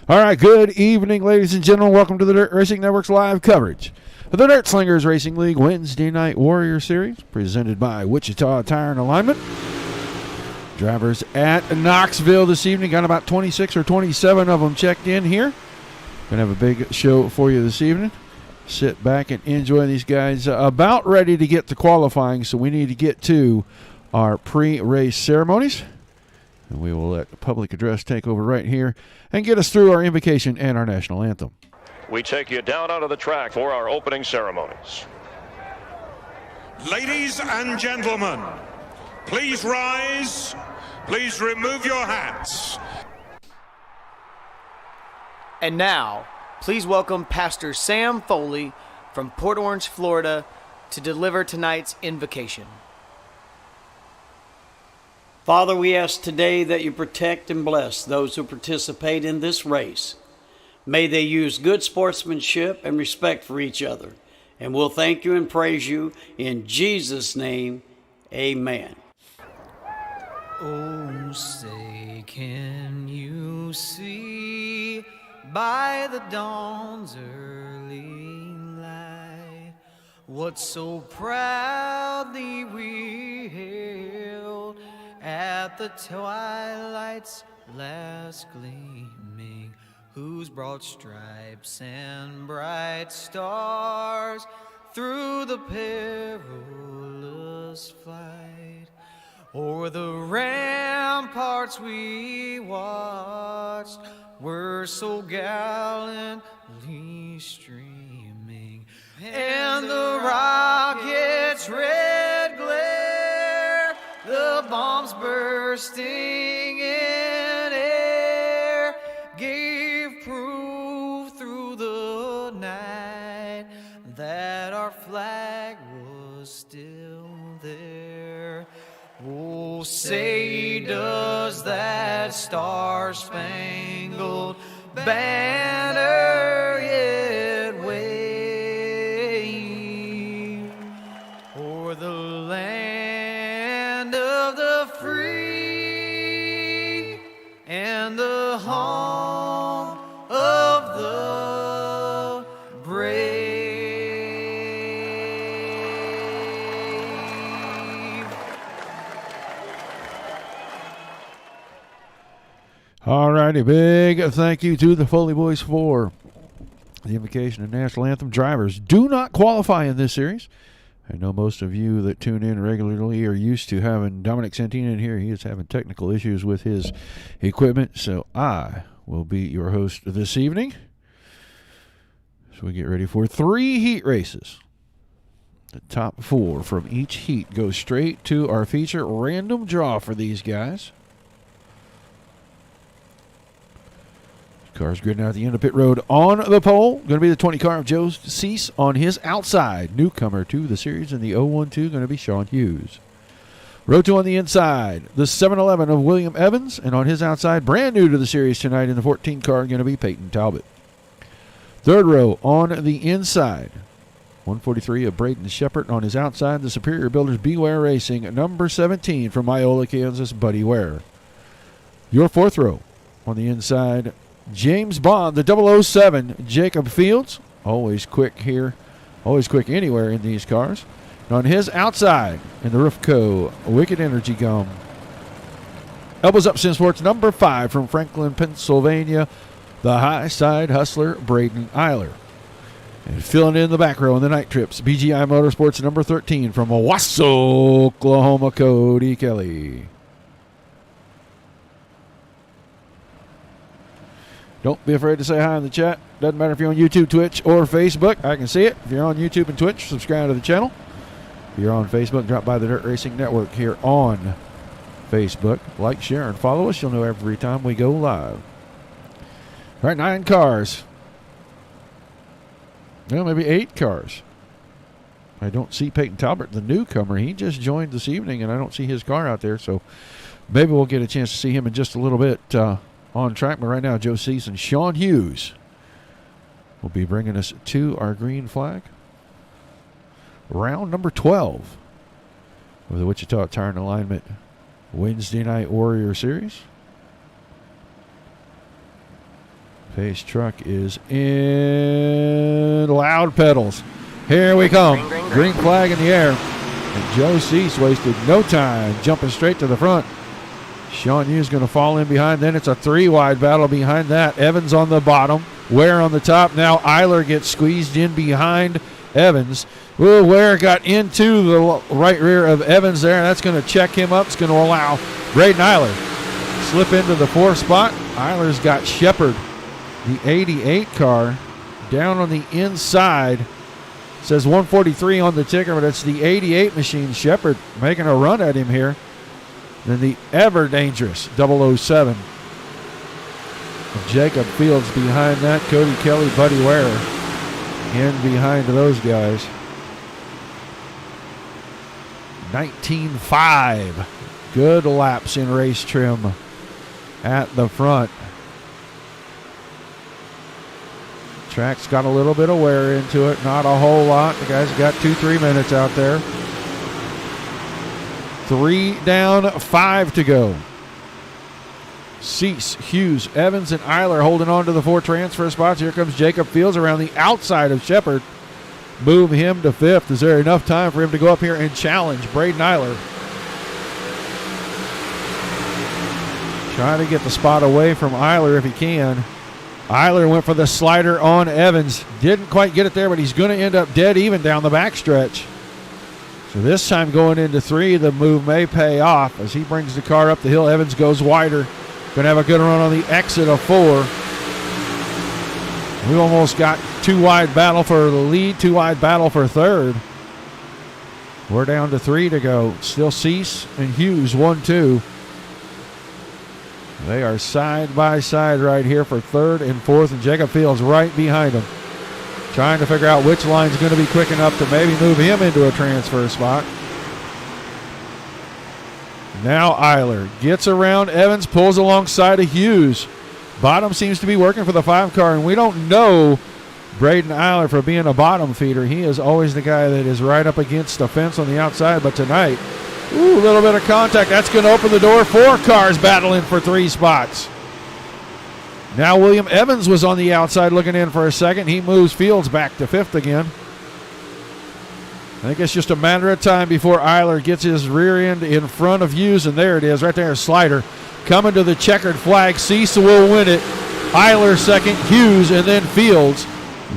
All right, good evening, ladies and gentlemen. Welcome to the Dirt Racing Network's live coverage of the Dirt Slingers Racing League Wednesday Night Warrior Series, presented by Wichita Tire and Alignment. Drivers at Knoxville this evening. Got about 26 or 27 of them checked in here. Going to have a big show for you this evening. Sit back and enjoy these guys. About ready to get to qualifying, so we need to get to our pre-race ceremonies. And we will let the public address take over right here and get us through our invocation and our national anthem. We take you down onto the track for our opening ceremonies. Ladies and gentlemen, please rise. Please remove your hats. And now, please welcome Pastor Sam Foley from Port Orange, Florida, to deliver tonight's invocation. Father, we ask today that you protect and bless those who participate in this race. May they use good sportsmanship and respect for each other. And we'll thank you and praise you in Jesus' name. Amen. Oh, say, can you see by the dawn's early light what so proudly we hailed at the twilight's last gleaming, whose broad stripes and bright stars through the perilous flight o'er the ramparts we watched were so gallantly streaming, and the rocket's red glare, the bombs bursting in air, gave proof through the night that our flag was still there. Oh, say does that star-spangled banner yet wave o'er the land of the free and the home of the brave? All righty, big thank you to the Foley Boys for the invocation and national anthem. Drivers do not qualify in this series. I know most of you that tune in regularly are used to having Dominic Santina in here. He is having technical issues with his equipment, so I will be your host this evening. So we get ready for 3 heat races. The top 4 from each heat go straight to our feature random draw for these guys. Cars gridding out at the end of pit road on the pole. Going to be the 20 car of Joe Cease on his outside. Newcomer to the series in the 012 going to be Sean Hughes. Row 2 on the inside. The 711 of William Evans. And on his outside, brand new to the series tonight in the 14 car, going to be Peyton Talbot. Third row on the inside. 143 of Braden Shepard. On his outside, the Superior Builders Beware Racing. Number 17 from Iola, Kansas, Buddy Ware. Your fourth row on the inside, James Bond, the 007, Jacob Fields. Always quick here, always quick anywhere in these cars. And on his outside, in the Rufco, Wicked Energy Gum. Elbows Up Sim Sports, number 5 from Franklin, Pennsylvania, the High Side Hustler, Braden Eiler. And filling in the back row in the night trips, BGI Motorsports, number 13 from Owasso, Oklahoma, Cody Kelly. Don't be afraid to say hi in the chat. Doesn't matter if you're on YouTube, Twitch, or Facebook. I can see it. If you're on YouTube and Twitch, subscribe to the channel. If you're on Facebook, drop by the Dirt Racing Network here on Facebook. Like, share, and follow us. You'll know every time we go live. All right, 9 cars. Well, maybe 8 cars. I don't see Peyton Talbot, the newcomer. He just joined this evening, and I don't see his car out there. So maybe we'll get a chance to see him in just a little bit on track. But right now, Joe Cease and Sean Hughes will be bringing us to our green flag. Round number 12 of the Wichita Tire and Alignment Wednesday Night Warrior Series. Pace truck is in loud pedals. Here we come. Green flag in the air. And Joe Cease wasted no time jumping straight to the front. Sean Hughes going to fall in behind. Then it's a 3-wide battle behind that. Evans on the bottom. Ware on the top. Now Eiler gets squeezed in behind Evans. Ooh, Ware got into the right rear of Evans there. That's going to check him up. It's going to allow Braden Eiler slip into the 4th spot. Eiler's got Shepard, the 88 car, down on the inside. It says 143 on the ticker, but it's the 88 machine. Shepard making a run at him here. Then the ever dangerous 007. Jacob Fields behind that. Cody Kelly, Buddy Ware in behind those guys. 19.5. Good laps in race trim at the front. Track's got a little bit of wear into it. Not a whole lot. The guys got 2-3 minutes out there. 3 down, 5 to go. Cease, Hughes, Evans, and Eiler holding on to the 4 transfer spots. Here comes Jacob Fields around the outside of Shepard. Move him to 5th. Is there enough time for him to go up here and challenge Braden Eiler? Trying to get the spot away from Eiler if he can. Eiler went for the slider on Evans. Didn't quite get it there, but he's going to end up dead even down the backstretch. So this time going into 3, the move may pay off as he brings the car up the hill. Evans goes wider. Going to have a good run on the exit of 4. We almost got 2-wide battle for the lead, 2-wide battle for 3rd. We're down to 3 to go. Still Cease and Hughes, 1-2. They are side by side right here for 3rd and 4th, and Jacob Fields right behind them. Trying to figure out which line's going to be quick enough to maybe move him into a transfer spot. Now Eiler gets around Evans, pulls alongside of Hughes. Bottom seems to be working for the 5 car, and we don't know Braden Eiler for being a bottom feeder. He is always the guy that is right up against the fence on the outside, but tonight, ooh, a little bit of contact. That's going to open the door. 4 cars battling for 3 spots. Now William Evans was on the outside looking in for a second. He moves Fields back to 5th again. I think it's just a matter of time before Eiler gets his rear end in front of Hughes, and there it is, right there, slider. Coming to the checkered flag. Cease will win it. Eiler second, Hughes, and then Fields.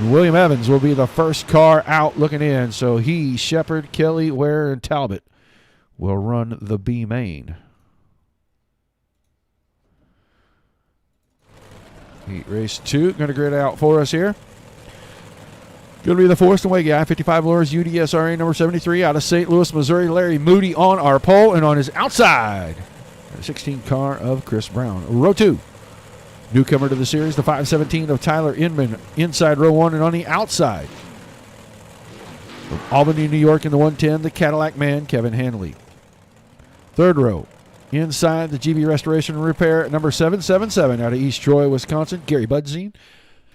William Evans will be the first car out looking in. So he, Shepard, Kelly, Ware, and Talbot will run the B main. Heat race 2 going to grid out for us here. Going to be the Forest and Way guy, 55 Lures UDSRA number 73 out of St. Louis, Missouri. Larry Moody on our pole, and on his outside, the 16 car of Chris Brown. Row 2. Newcomer to the series, the 517 of Tyler Edmond inside row 1, and on the outside, from Albany, New York in the 110, the Cadillac man, Kevin Hanley. 3rd row, inside the GB Restoration and Repair, number 777 out of East Troy, Wisconsin, Gary Budzine.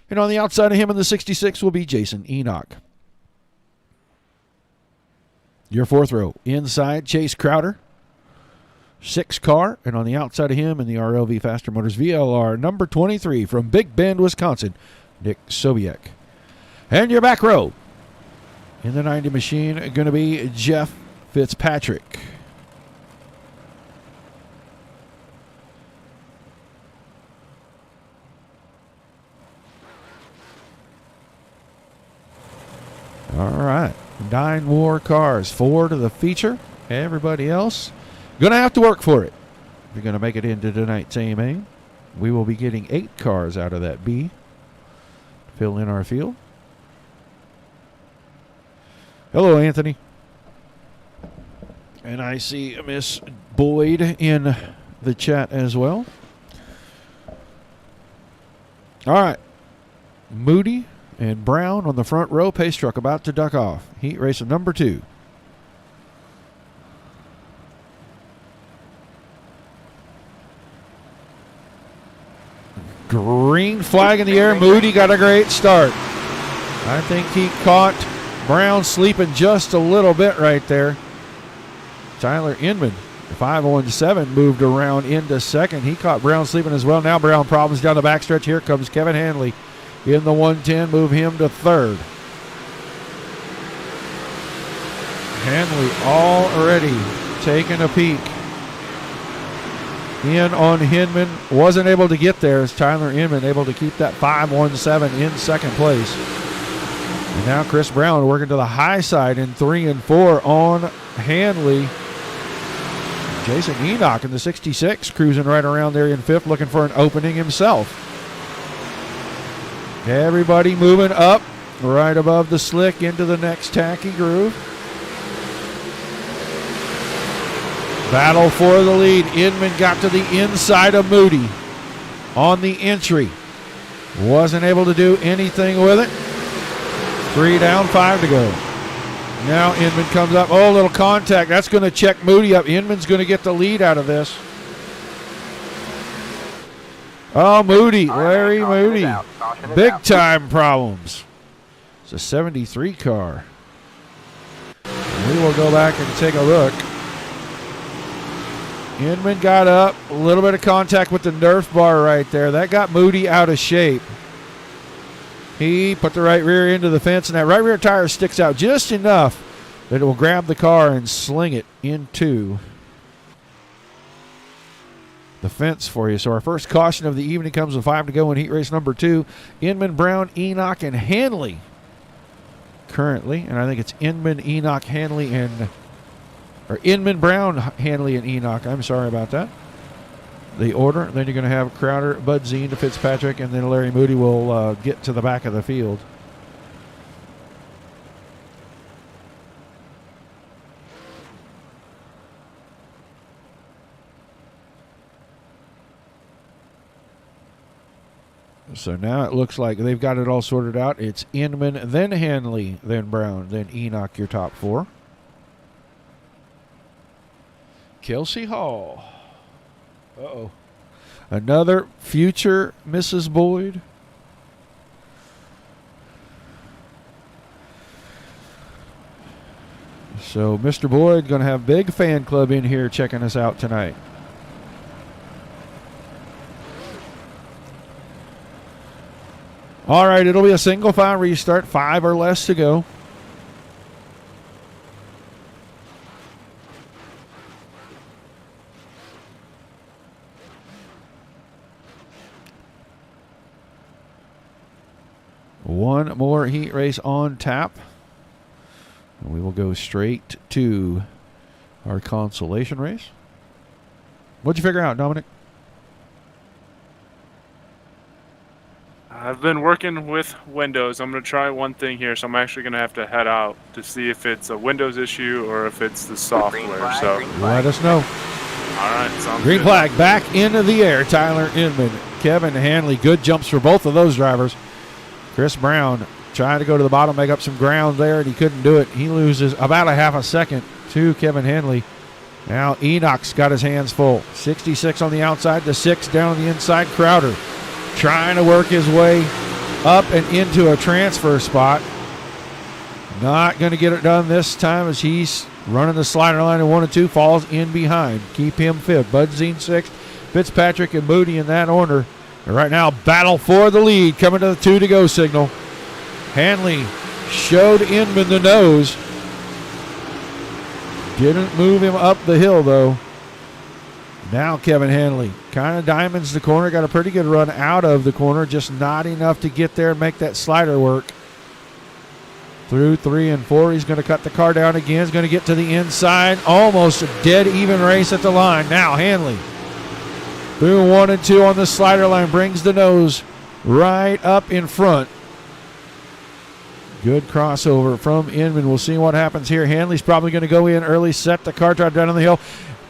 And on the outside of him in the 66 will be Jason Enoch. Your 4th row, inside Chase Crowder, 6 car, and on the outside of him in the RLV Faster Motors VLR, number 23 from Big Bend, Wisconsin, Nick Sobiek. And your back row, in the 90 machine, going to be Jeff Fitzpatrick. All right, 9 more cars, 4 to the feature. Everybody else going to have to work for it. If you're going to make it into tonight's AMA, we will be getting 8 cars out of that B. Fill in our field. Hello, Anthony. And I see Miss Boyd in the chat as well. All right, Moody and Brown on the front row. Pace truck about to duck off. Heat race of number 2. Green flag in the air. Moody got a great start. I think he caught Brown sleeping just a little bit right there. Tyler Edmond The 517 moved around into second. He caught Brown sleeping as well. Now Brown problems down the backstretch. Here comes Kevin Hanley in the 110. Move him to third. Hanley already taking a peek in on Hinman. Wasn't able to get there as Tyler Inman able to keep that 517 in second place. And now Chris Brown working to the high side in 3 and 4 on Hanley. Jason Enoch in the 66 cruising right around there in 5th, looking for an opening himself. Everybody moving up right above the slick into the next tacky groove. Battle for the lead. Edmond got to the inside of Moody on the entry. Wasn't able to do anything with it. 3 down, 5 to go. Now Edmond comes up. Oh, a little contact. That's going to check Moody up. Edmond's going to get the lead out of this. Oh, Moody. Larry Moody. Big time problems. It's a 73 car. We will go back and take a look. Edmond got up. A little bit of contact with the Nerf bar right there. That got Moody out of shape. He put the right rear into the fence, and that right rear tire sticks out just enough that it will grab the car and sling it into the fence for you. So our first caution of the evening comes with 5 to go in heat race number 2. Edmond, Brown, Enoch, and Hanley currently. And I think it's Edmond, Enoch, Hanley, or Edmond, Brown, Hanley, and Enoch. I'm sorry about that. The order. Then you're going to have Crowder, Bud Zine to Fitzpatrick, and then Larry Moody will get to the back of the field. So now it looks like they've got it all sorted out. It's Edmond, then Hanley, then Brown, then Enoch, your top 4. Kelsey Hall. Uh-oh. Another future Mrs. Boyd. So Mr. Boyd going to have big fan club in here checking us out tonight. All right, it'll be a single file restart, 5 or less to go. One more heat race on tap. And we will go straight to our consolation race. What'd you figure out, Dominic? I've been working with Windows. I'm going to try one thing here, so I'm actually going to have to head out to see if it's a Windows issue or if it's the software. So let us know. All right, sounds Green good. flag back into the air. Tyler Inman, Kevin Hanley. Good jumps for both of those drivers. Chris Brown trying to go to the bottom, make up some ground there, and he couldn't do it. He loses about a half a second to Kevin Hanley. Now Enoch's got his hands full. 66 on the outside, the 6 down on the inside. Crowder trying to work his way up and into a transfer spot. Not going to get it done this time as he's running the slider line in 1 and 2, falls in behind. Keep him 5th. Bud Zine 6th. Fitzpatrick and Moody in that order. And right now, battle for the lead, coming to the 2 to go signal. Hanley showed Inman the nose. Didn't move him up the hill, though. Now Kevin Hanley kind of diamonds the corner. Got a pretty good run out of the corner, just not enough to get there and make that slider work. Through 3 and 4, he's going to cut the car down again. He's going to get to the inside. Almost a dead even race at the line. Now Hanley through 1 and 2 on the slider line, brings the nose right up in front. Good crossover from Inman. We'll see what happens here. Hanley's probably going to go in early, set the car, drive down on the hill.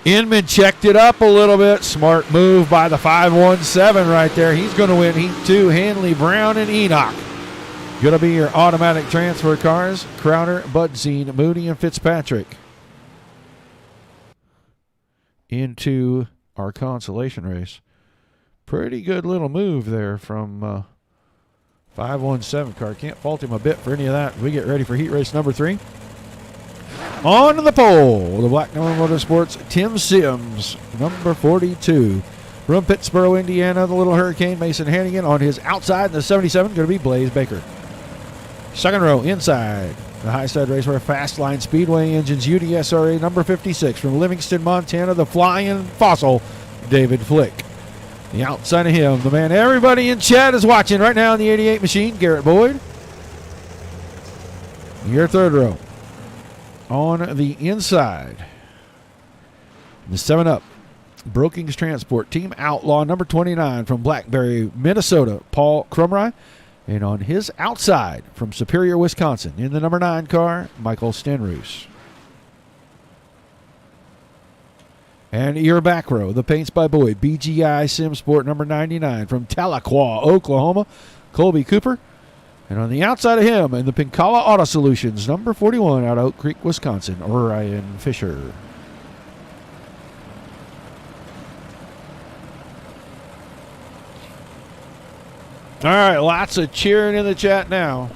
Inman checked it up a little bit. Smart move by the 517 right there. He's going to win Heat 2. Hanley, Brown, and Enoch going to be your automatic transfer cars. Crowder, Bud Zine, Moody, and Fitzpatrick into our consolation race. Pretty good little move there from 517 car. Can't fault him a bit for any of that. We get ready for heat race number 3. On the pole, the Black Known Motorsports, Tim Sims, number 42. From Pittsboro, Indiana, the Little Hurricane, Mason Hannigan. On his outside in the 77, going to be Blaze Baker. Second row, inside. The Highside Raceway Fast Line Speedway Engines, UDSRA number 56. From Livingston, Montana, the Flying Fossil, David Flick. The outside of him, the man everybody in chat is watching right now in the 88 machine, Garrett Boyd. Your third row. On the inside, the 7-Up, Brookings Transport, Team Outlaw number 29 from Blackberry, Minnesota, Paul Crumry. And on his outside from Superior, Wisconsin, in the number 9 car, Michael Stenroos. And your back row, the Paints by Boyd, BGI Sim Sport number 99 from Tahlequah, Oklahoma, Colby Cooper. And on the outside of him, in the Pincala Auto Solutions, number 41 out of Oak Creek, Wisconsin, Ryan Fisher. All right, lots of cheering in the chat now.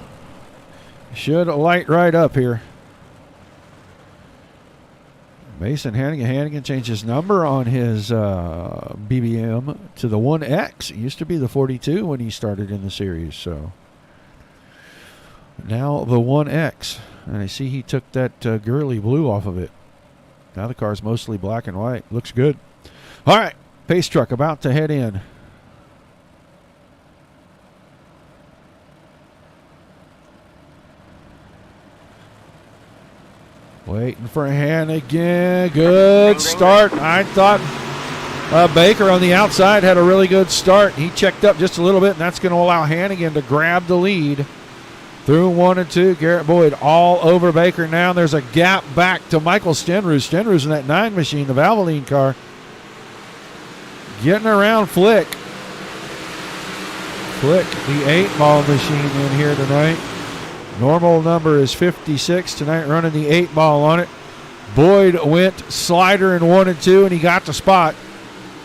Should light right up here. Mason Hannigan changed his number on his BBM to the 1X. It used to be the 42 when he started in the series, so now the 1X. And I see he took that girly blue off of it. Now the car's mostly black and white. Looks good. All right, pace truck about to head in. Waiting for Hannigan. Good start. I thought Baker on the outside had a really good start. He checked up just a little bit, and that's going to allow Hannigan to grab the lead. Through 1 and 2, Garrett Boyd all over Baker now. There's a gap back to Michael Stenroos. Stenroos in that 9 machine, the Valvoline car. Getting around Flick. Flick, the 8-ball machine in here tonight. Normal number is 56 tonight, running the 8-ball on it. Boyd went slider in 1 and 2, and he got the spot.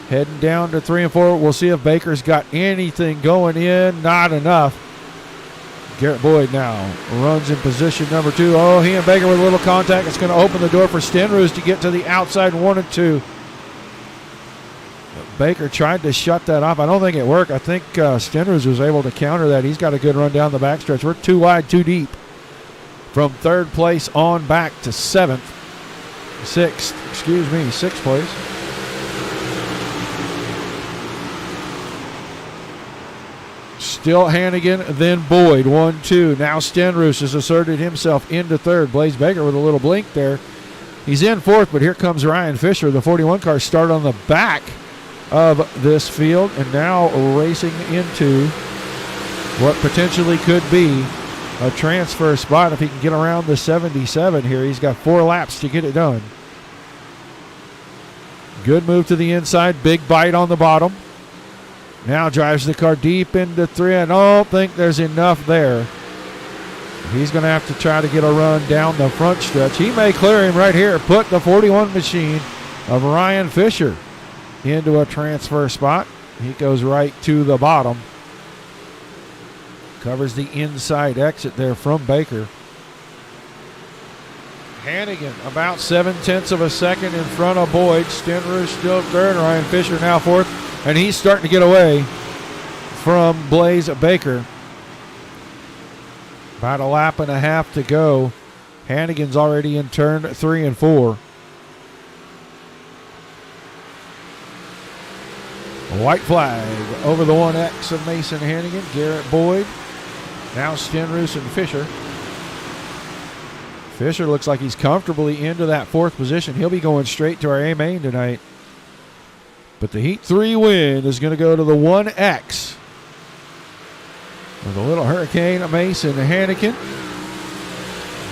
Heading down to 3 and 4. We'll see if Baker's got anything going in. Not enough. Garrett Boyd now runs in position number 2. Oh, he and Baker with a little contact. It's going to open the door for Stenroos to get to the outside 1 and 2. Baker tried to shut that off. I don't think it worked. I think Stenroos was able to counter that. He's got a good run down the backstretch. We're 2 wide, 2 deep. From 3rd place on back to 6th place. Still Hannigan, then Boyd, 1-2. Now Stenroos has asserted himself into 3rd. Blaze Baker with a little blink there. He's in 4th, but here comes Ryan Fisher. The 41 car start on the back of this field, and now racing into what potentially could be a transfer spot if he can get around the 77 here. He's got 4 laps to get it done. Good move to the inside, big bite on the bottom. Now drives the car deep into 3. I don't think there's enough there. He's going to have to try to get a run down the front stretch. He may clear him right here. Put the 41 machine of Ryan Fisher into a transfer spot. He goes right to the bottom. Covers the inside exit there from Baker. Hannigan about 0.7 of a second in front of Boyd. Stenroos still 3rd. Ryan Fisher now 4th. And he's starting to get away from Blaze Baker. About a lap and a half to go. Hannigan's already in turn 3 and 4. White flag over the 1X of Mason Hannigan. Garrett Boyd. Now Stenroos and Fisher. Fisher looks like he's comfortably into that 4th position. He'll be going straight to our A main tonight. But the Heat 3 win is going to go to the 1X. With the Little Hurricane, Mason Hannigan.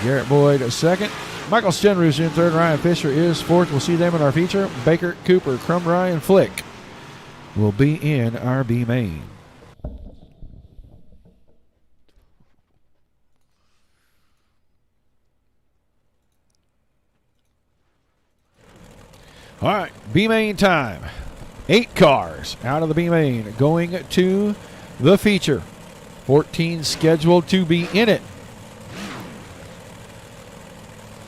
Garrett Boyd 2nd. Michael Stenroos in 3rd. Ryan Fisher is 4th. We'll see them in our feature. Baker, Cooper, Crumry, and Flick will be in our B main. All right, B main time. 8 cars out of the B main going to the feature. 14 scheduled to be in it.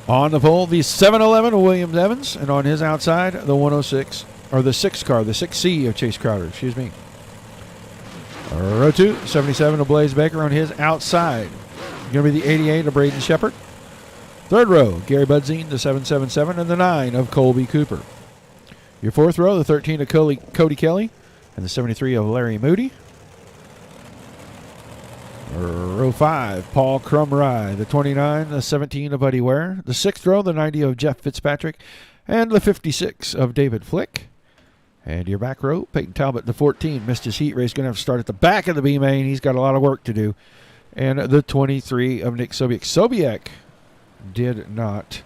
On the pole, the 711 of William Evans, and on his outside, the 106, or the 6 car, the 6C of Chase Crowder, excuse me. Row 2, 77 of Blaze Baker on his outside. Going to be the 88 of Braden Shepard. Third row, Gary Budzine, the 777, and the 9 of Colby Cooper. Your fourth row, the 13 of Cody Kelly, and the 73 of Larry Moody. Row 5, Paul Crumry, the 29, the 17 of Buddy Ware. The sixth row, the 90 of Jeff Fitzpatrick, and the 56 of David Flick. And your back row, Peyton Talbot, the 14, missed his heat race. Going to have to start at the back of the B main. He's got a lot of work to do. And the 23 of Nick Sobiek. Sobiek did not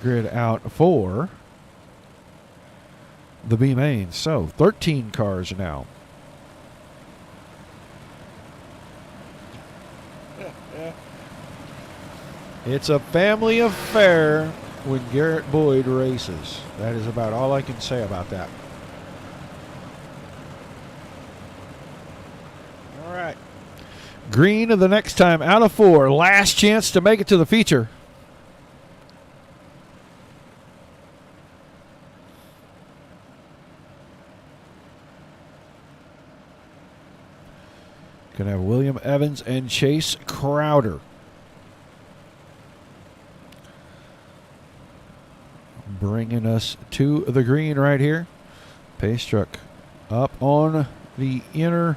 grid out for the B main. So 13 cars now. It's a family affair when Garrett Boyd races. That is about all I can say about that. All right. Green of the next time out of 4. Last chance to make it to the feature. Going to have William Evans and Chase Crowder. Bringing us to the green right here. Pace truck up on the inner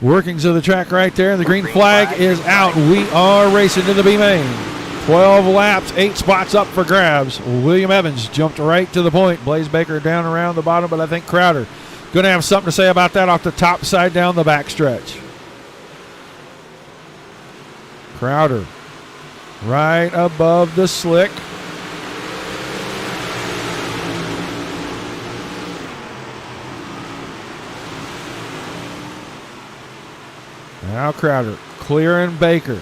workings of the track right there. The green flag is out. We are racing to the B main. 12 laps, 8 spots up for grabs. William Evans jumped right to the point. Blaze Baker down around the bottom, but I think Crowder going to have something to say about that off the top side down the back stretch. Crowder right above the slick. Now Crowder clearing Baker.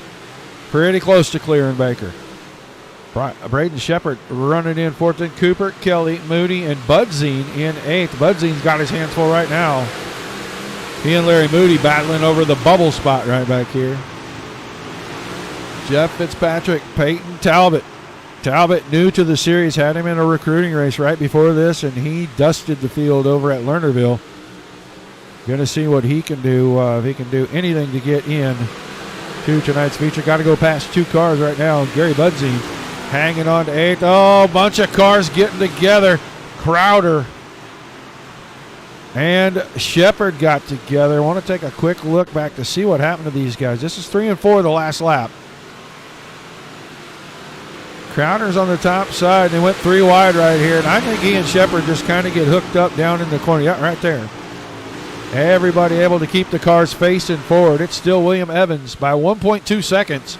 Pretty close to clearing Baker. Braden Shepard running in fourth, and Cooper, Kelly, Moody, and Budzine in eighth. Budzine's got his hands full right now. He and Larry Moody battling over the bubble spot right back here. Jeff Fitzpatrick, Peyton Talbot. Talbot, new to the series, had him in a recruiting race right before this, and he dusted the field over at Lernerville. Going to see what he can do, if he can do anything to get in to tonight's feature. Got to go past 2 cars right now. Gary Budzine hanging on to 8th. Oh, bunch of cars getting together. Crowder and Shepard got together. I want to take a quick look back to see what happened to these guys. This is 3 and 4 the last lap. Crowder's on the top side. They went 3 wide right here, and I think he and Shepard just kind of get hooked up down in the corner. Yeah, right there. Everybody able to keep the cars facing forward. It's still William Evans by 1.2 seconds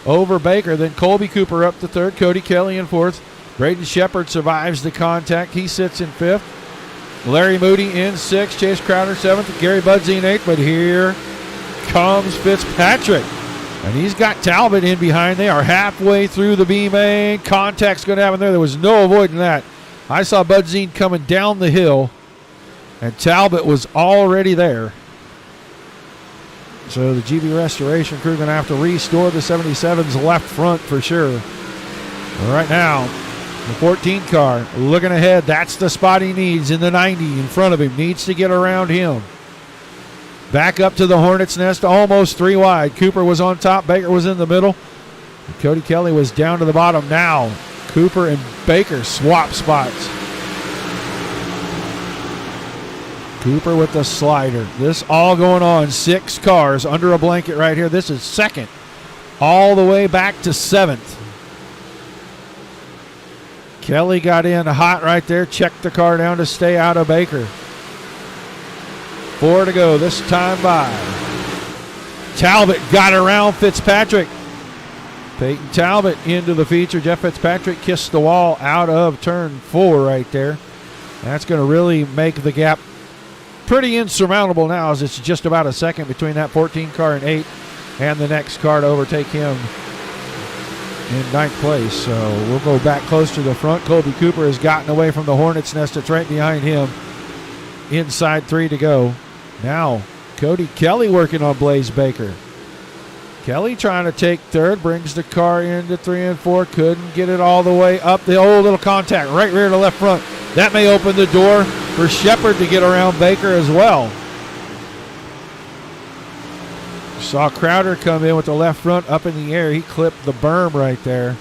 over Baker. Then Colby Cooper up to 3rd. Cody Kelly in 4th. Braden Shepard survives the contact. He sits in 5th. Larry Moody in 6th. Chase Crowder 7th. Gary Budzine 8th. But here comes Fitzpatrick. And he's got Talbot in behind. They are halfway through the B main. Contact's going to happen there. There was no avoiding that. I saw Budzine coming down the hill, and Talbot was already there. So the GB Restoration crew going to have to restore the 77's left front for sure. But right now, the 14 car looking ahead. That's the spot he needs in the 90 in front of him. Needs to get around him. Back up to the Hornet's Nest, almost 3 wide. Cooper was on top. Baker was in the middle. And Cody Kelly was down to the bottom. Now Cooper and Baker swap spots. Cooper with the slider. This all going on. 6 cars under a blanket right here. This is 2nd. All the way back to 7th. Kelly got in hot right there. Checked the car down to stay out of Baker. 4 to go this time by. Talbot got around Fitzpatrick. Peyton Talbot into the feature. Jeff Fitzpatrick kissed the wall out of turn 4 right there. That's going to really make the gap pretty insurmountable now, as it's just about a second between that 14 car and 8 and the next car to overtake him in 9th place. So we'll go back close to the front. Colby Cooper has gotten away from the Hornet's Nest. It's right behind him. Inside 3 to go. Now Cody Kelly working on Blaze Baker. Kelly trying to take third, brings the car into 3 and 4. Couldn't get it all the way up. The old little contact right rear to left front. That may open the door for Shepard to get around Baker as well. Saw Crowder come in with the left front up in the air. He clipped the berm right there.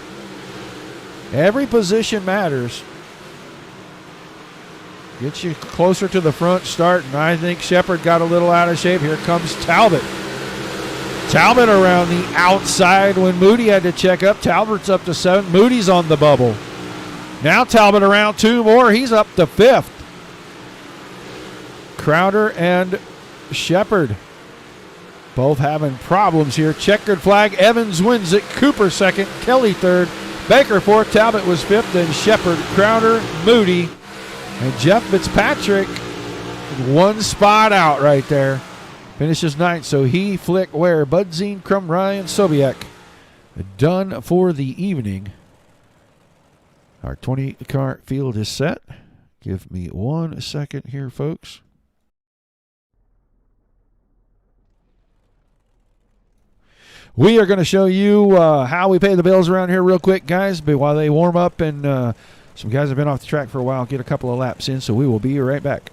Every position matters. Gets you closer to the front start, and I think Shepard got a little out of shape. Here comes Talbot. Talbot around the outside when Moody had to check up. Talbot's up to 7. Moody's on the bubble. Now Talbot around 2 more. He's up to 5th. Crowder and Shepard both having problems here. Checkered flag. Evans wins it. Cooper second. Kelly third. Baker fourth. Talbot was 5th. Then Shepard, Crowder, Moody, and Jeff Fitzpatrick 1 spot out right there. Finishes 9th, so he, Flick, Ware, Budzine, Crum, Ryan, Sobiek done for the evening. Our 20-car field is set. Give me 1 second here, folks. We are going to show you how we pay the bills around here real quick, guys, but while they warm up and some guys have been off the track for a while, get a couple of laps in, so we will be right back.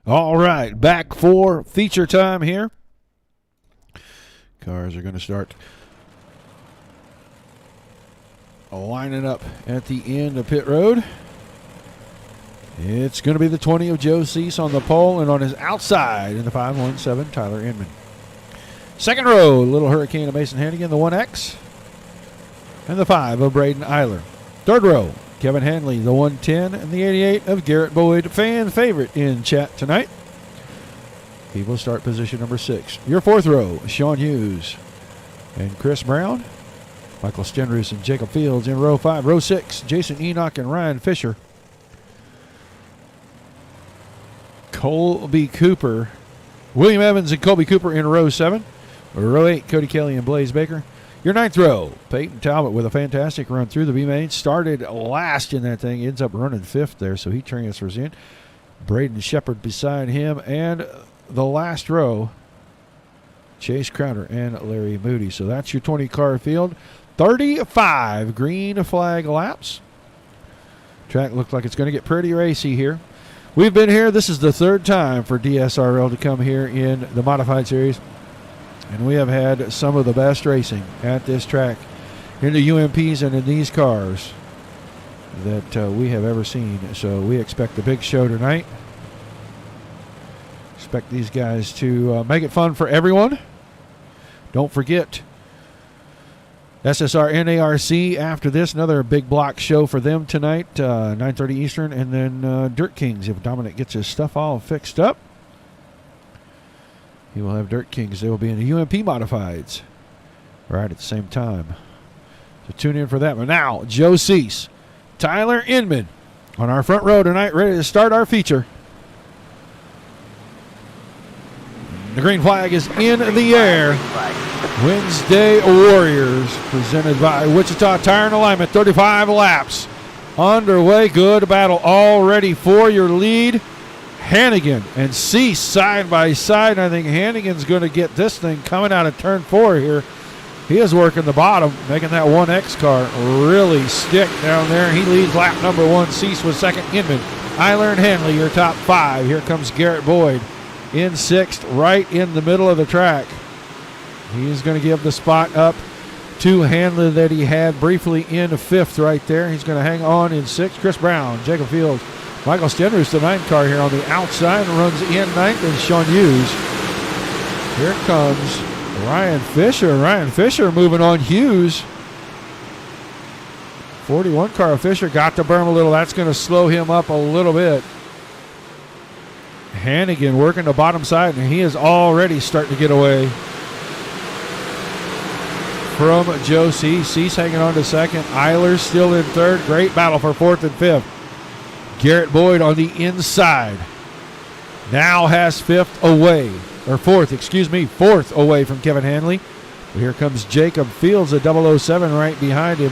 All right, back for feature time here. Cars are going to start lining up at the end of pit road. It's going to be the 20 of Joe Cease on the pole, and on his outside in the 517, Tyler Edmond. Second row, Little Hurricane of Mason Hannigan, the 1X, and the 5 of Braden Eiler. Third row, Kevin Hanley, the 110, and the 88 of Garrett Boyd, fan favorite in chat tonight. He will start position number 6. Your fourth row, Sean Hughes and Chris Brown. Michael Stenrus and Jacob Fields in row 5. Row 6, Jason Enoch and Ryan Fisher. Colby Cooper, William Evans and Colby Cooper in row 7. Row 8, Cody Kelly and Blaze Baker. Your ninth row, Peyton Talbot with a fantastic run through the B-main. Started last in that thing, ends up running 5th there, so he transfers in. Braden Shepard beside him. And the last row, Chase Crowder and Larry Moody. So that's your 20-car field. 35 green flag laps. Track looks like it's going to get pretty racy here. We've been here. This is the third time for DSRL to come here in the Modified Series. And we have had some of the best racing at this track in the UMPs and in these cars that we have ever seen. So we expect a big show tonight. Expect these guys to make it fun for everyone. Don't forget SSR NARC after this. Another big block show for them tonight, 9:30 Eastern. And then Dirt Kings, if Dominic gets his stuff all fixed up. He will have Dirt Kings. They will be in the UMP Modifieds right at the same time. So tune in for that. But now, Joe Cease, Tyler Inman on our front row tonight, ready to start our feature. The green flag is in the air. Wednesday Warriors, presented by Wichita Tire and Alignment. 35 laps underway. Good battle already for your lead. Hannigan and Cease side by side. I think Hannigan's going to get this thing coming out of turn 4 here. He is working the bottom, making that 1X car really stick down there. He leads lap number 1. Cease was second. Inman, Eiler, and Hanley, your top 5. Here comes Garrett Boyd in 6th, right in the middle of the track. He is going to give the spot up to Hanley that he had briefly in 5th right there. He's going to hang on in 6th. Chris Brown, Jacob Fields, Michael Stenrus, the 9th car here on the outside, runs in 9th, and Sean Hughes. Here comes Ryan Fisher. Ryan Fisher moving on Hughes. 41 car Fisher got to berm a little. That's going to slow him up a little bit. Hannigan working the bottom side, and he is already starting to get away from Joe Cease. Cease hanging on to 2nd. Eiler still in 3rd. Great battle for 4th and 5th. Garrett Boyd on the inside now has 5th away, or 4th, excuse me, 4th away from Kevin Hanley. But here comes Jacob Fields, a 007 right behind him.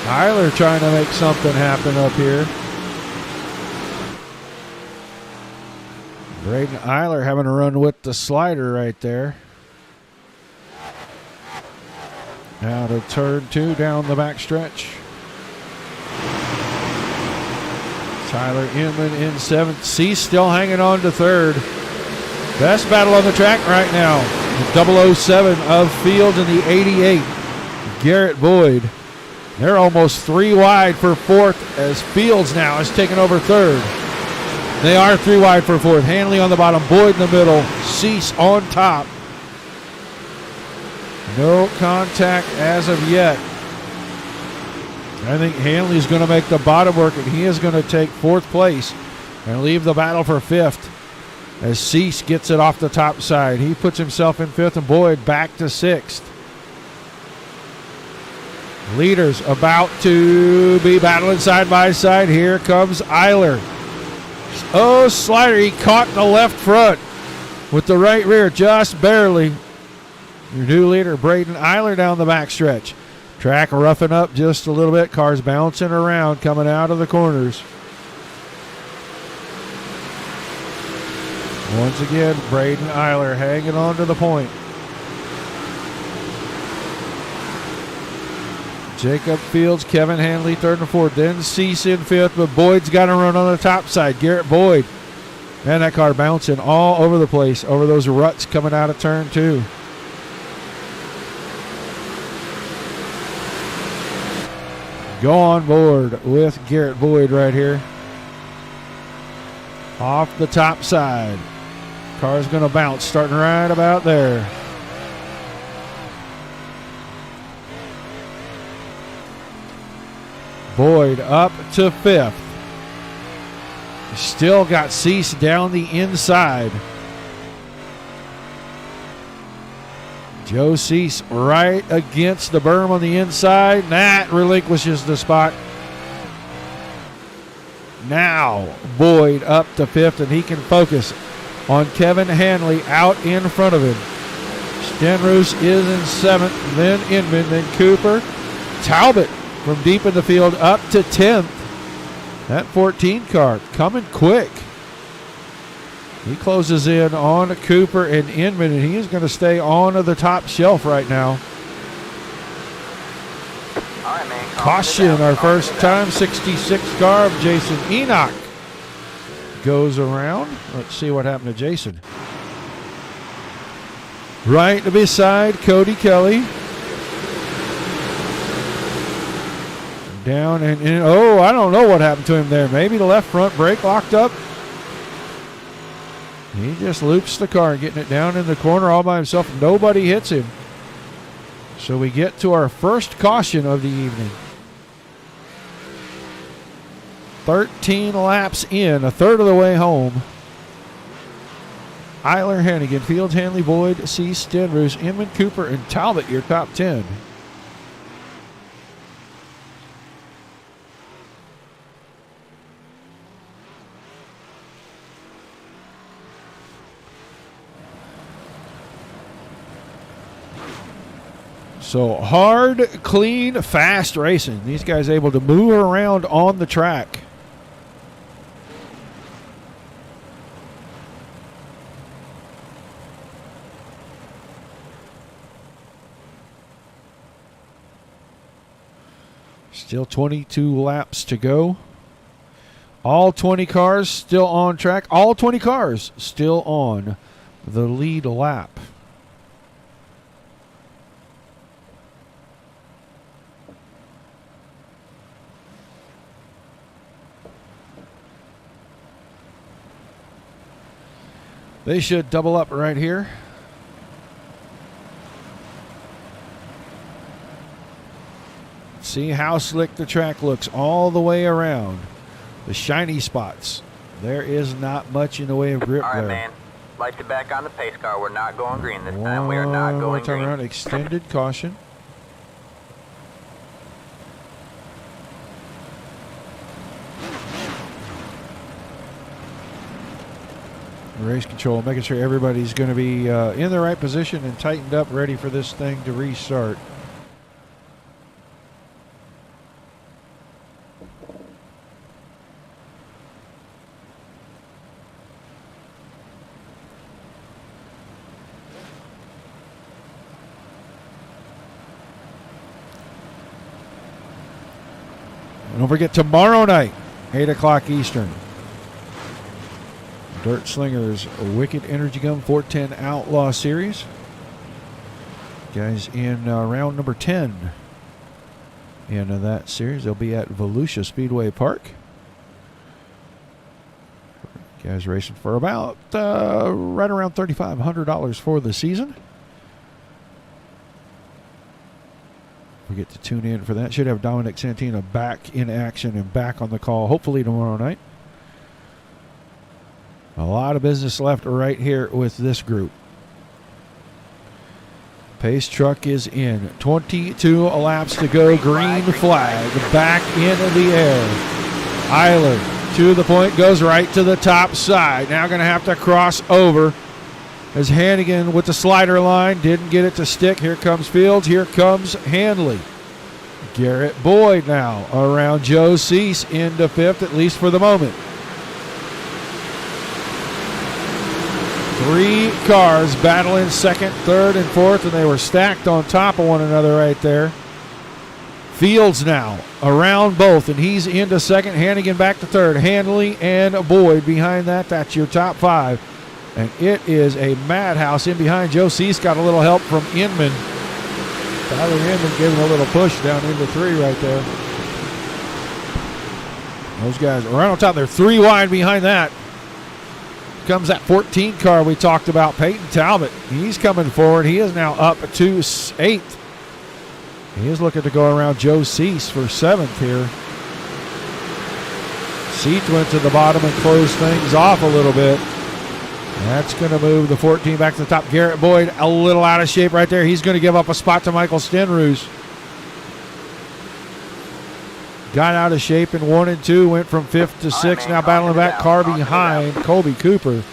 Eiler trying to make something happen up here. Braden Eiler having a run with the slider right there. Now to turn 2 down the back stretch. Tyler Inman in 7th. Cease still hanging on to 3rd. Best battle on the track right now. The 007 of Fields and the 88. Garrett Boyd. They're almost 3 wide for 4th as Fields now is taking over 3rd. They are 3 wide for 4th. Hanley on the bottom, Boyd in the middle, Cease on top. No contact as of yet. I think Hanley's going to make the bottom work, and he is going to take 4th place and leave the battle for 5th as Cease gets it off the top side. He puts himself in 5th, and Boyd back to 6th. Leaders about to be battling side by side. Here comes Eiler. Oh, slider. He caught in the left front with the right rear just barely. Your new leader, Braden Eiler, down the backstretch. Track roughing up just a little bit. Cars bouncing around coming out of the corners. Once again, Braden Eiler hanging on to the point. Jacob Fields, Kevin Hanley, 3rd and 4th. Then Cease in 5th, but Boyd's got to run on the top side. Garrett Boyd. And that car bouncing all over the place over those ruts coming out of turn 2. go on board with Garrett Boyd right here. Off the top side. Car's going to bounce, starting right about there. Boyd up to 5th. Still got Cease down the inside. Joe Cease right against the berm on the inside. That relinquishes the spot. Now Boyd up to 5th, and he can focus on Kevin Hanley out in front of him. Stenroos is in 7th, then Edmond, then Cooper. Talbot from deep in the field up to 10th. That 14 car coming quick. He closes in on Cooper and Edmond, and he is going to stay on the top shelf right now. All right, man. Caution, our first time 66 car of Jason Enoch goes around. Let's see what happened to Jason. Right beside Cody Kelly. Down and in. Oh, I don't know what happened to him there. Maybe the left front brake locked up. He just loops the car, getting it down in the corner all by himself. Nobody hits him. So we get to our first caution of the evening. 13 laps in, a third of the way home. Eiler, Hannigan, Fields, Hanley, Boyd, Cease, Stenroos, Edmond, Cooper, and Talbot, your top 10. So hard, clean, fast racing. These guys able to move around on the track. Still 22 laps to go. All 20 cars still on track. All 20 cars still on the lead lap. They should double up right here. See how slick the track looks all the way around. The shiny spots. There is not much in the way of grip All right, there. man. Light you back on the pace car. We're not going green this time. We are not One more going time green. around. Extended caution. Race control, making sure everybody's going to be in the right position and tightened up, ready for this thing to restart. And don't forget, tomorrow night, 8 o'clock Eastern, Dirt Slingers Wicked Energy Gum 410 Outlaw Series. Guys in round number 10 in that series. They'll be at Volusia Speedway Park. Guys racing for about right around $3,500 for the season. We get to tune in for that. Should have Dominic Santina back in action and back on the call, hopefully tomorrow night. A lot of business left right here with this group. Pace truck is in. 22 laps to go. Green flag back in the air. Eiler to the point, goes right to the top side. Now going to have to cross over as Hannigan with the slider line. Didn't get it to stick. Here comes Fields. Here comes Hanley. Garrett Boyd now around Joe Cease into 5th, at least for the moment. 3 cars battling 2nd, 3rd, and 4th, and they were stacked on top of one another right there. Fields now around both, and he's into 2nd. Hannigan back to 3rd. Hanley and Boyd behind that. That's your top 5. And it is a madhouse in behind. Joe Cease got a little help from Edmond. Tyler Edmond gave him a little push down into 3 right there. Those guys are right on top. They're 3 wide behind that. Comes that 14 car we talked about, Peyton Talbot. He's coming forward. He is now up to 8th. He is looking to go around Joe Cease for 7th here. Cease went to the bottom and closed things off a little bit. That's going to move the 14 back to the top. Garrett Boyd a little out of shape right there. He's going to give up a spot to Michael Stenroos. Got out of shape in 1 and 2, went from 5th to 6th. Now battling back, car behind Colby Cooper.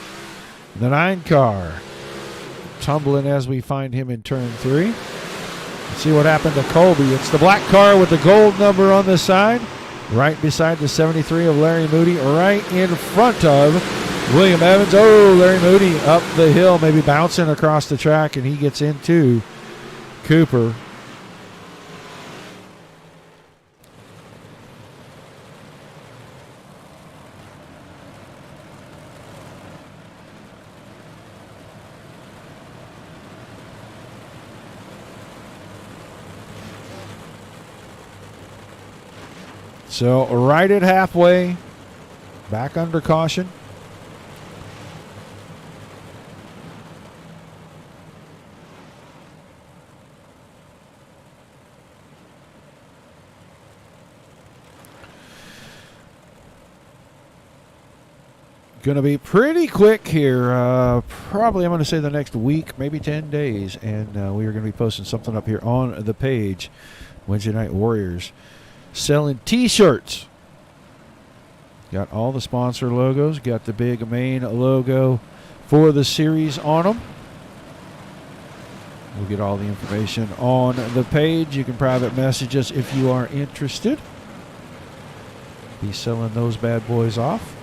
The 9 car tumbling as we find him in turn 3. Let's see what happened to Colby. It's the black car with the gold number on the side, right beside the 73 of Larry Moody, right in front of William Evans. Oh, Larry Moody up the hill, maybe bouncing across the track, and he gets into Cooper. So right at halfway, back under caution. Going to be pretty quick here. Probably I'm going to say the next week, maybe 10 days. And we are going to be posting something up here on the page. Wednesday Night Warriors. Selling T-shirts. Got all the sponsor logos. Got the big main logo for the series on them. We'll get all the information on the page. You can private message us if you are interested. Be selling those bad boys off.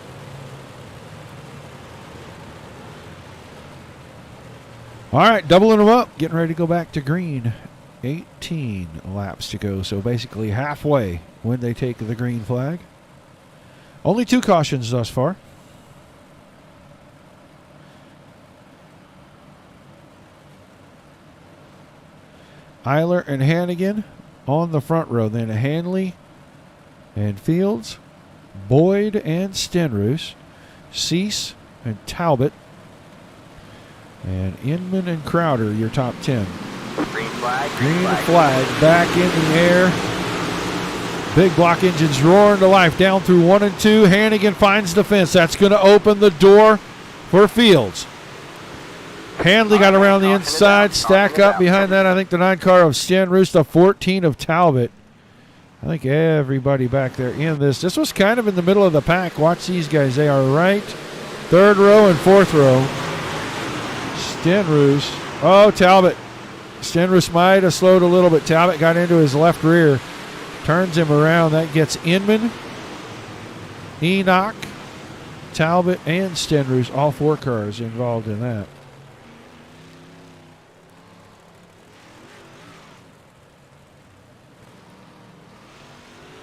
All right, doubling them up. Getting ready to go back to green. 18 laps to go, so basically halfway when they take the green flag. Only 2 cautions thus far. Eiler and Hannigan on the front row. Then Hanley and Fields, Boyd and Stenroos, Cease and Talbot, and Inman and Crowder, your top 10. Green flag. Green flag back in the air. Big block engines roaring to life down through 1 and 2. Hannigan finds the fence. That's going to open the door for Fields. Hanley got around the inside. Stack up behind that, I think, the 9 car of Stenroos, the 14 of Talbot. I think everybody back there in this. This was kind of in the middle of the pack. Watch these guys. They are right. 3rd row and 4th row. Stenroos. Oh, Talbot. Stenroos might have slowed a little bit. Talbot got into his left rear. Turns him around. That gets Inman, Enoch, Talbot, and Stenroos. All 4 cars involved in that.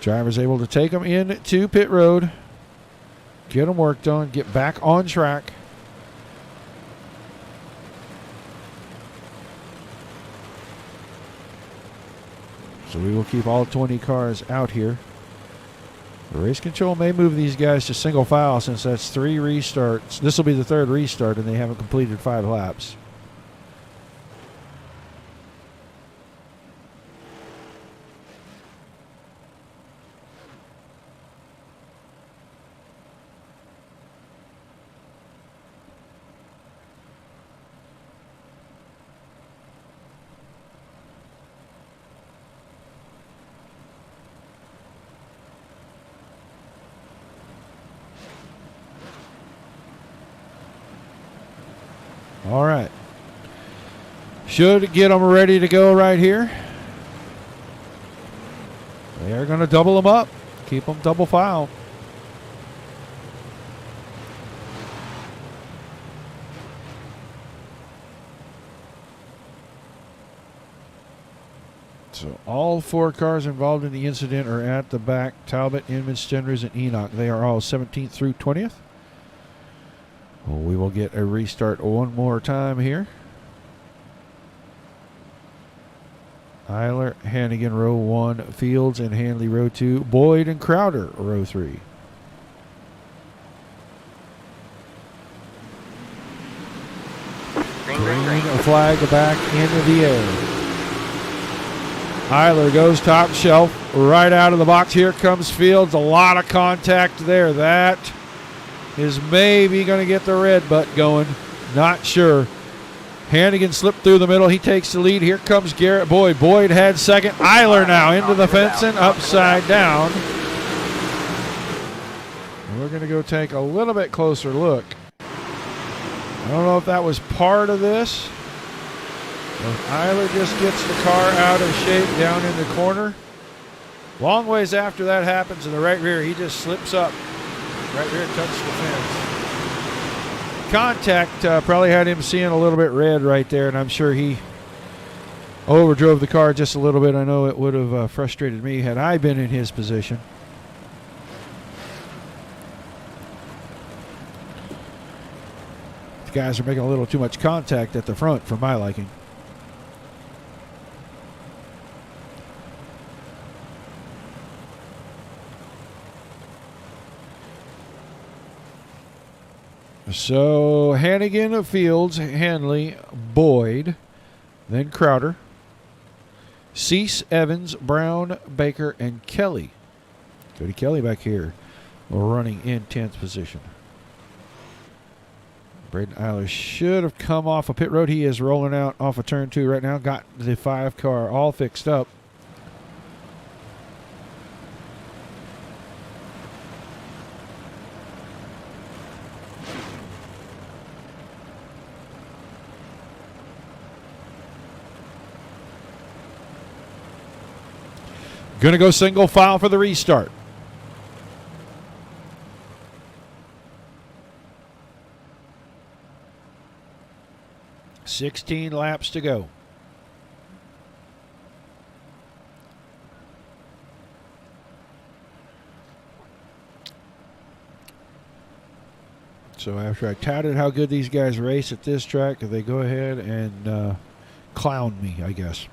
Driver's able to take them in to pit road. Get them worked on. Get back on track. So we will keep all 20 cars out here. The race control may move these guys to single file since that's 3 restarts. This will be the 3rd restart, and they haven't completed 5 laps. All right. Should get them ready to go right here. They are going to double them up. Keep them double file. So all 4 cars involved in the incident are at the back. Talbot, Inman, Stenroos, and Enoch. They are all 17th through 20th. Well, we will get a restart one more time here. Eiler, Hannigan, row 1, Fields and Hanley, row 2, Boyd and Crowder, row 3. Green flag back into the air. Eiler goes top shelf, right out of the box. Here comes Fields. A lot of contact there. That is maybe going to get the red butt going. Not sure. Hannigan slipped through the middle. He takes the lead. Here comes Garrett Boyd. Boyd had second. Eiler now into the fence and upside down. We're going to go take a little bit closer look. I don't know if that was part of this. If Eiler just gets the car out of shape down in the corner. Long ways after that happens in the right rear, he just slips up. Right rear touched the fence. Contact probably had him seeing a little bit red right there, and I'm sure he overdrove the car just a little bit. I know it would have frustrated me had I been in his position. The guys are making a little too much contact at the front for my liking. So Hannigan, Fields, Hanley, Boyd, then Crowder, Cease, Evans, Brown, Baker, and Kelly. Cody Kelly back here. We're running in 10th position. Braden Eiler should have come off a pit road. He is rolling out off of turn 2 right now. Got the 5 car all fixed up. Going to go single file for the restart. $16 laps to go. So after I touted how good these guys race at this track, they go ahead and clown me, I guess.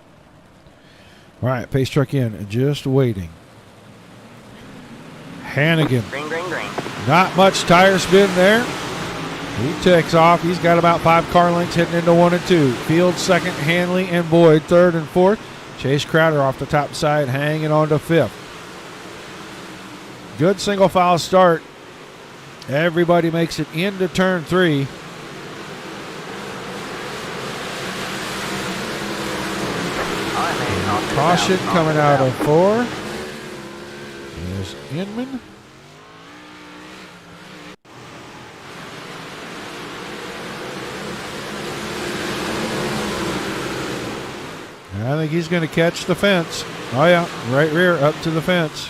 All right, pace truck in, just waiting. Hannigan. Green, green, green. Not much tire spin there. He takes off. He's got about 5 car lengths heading into 1 and 2. Fields second, Hanley and Boyd third and fourth. Chase Crowder off the top side, hanging on to 5th. Good single file start. Everybody makes it into turn 3. Caution coming out of 4. There's Edmond. I think he's going to catch the fence. Oh, yeah. Right rear up to the fence.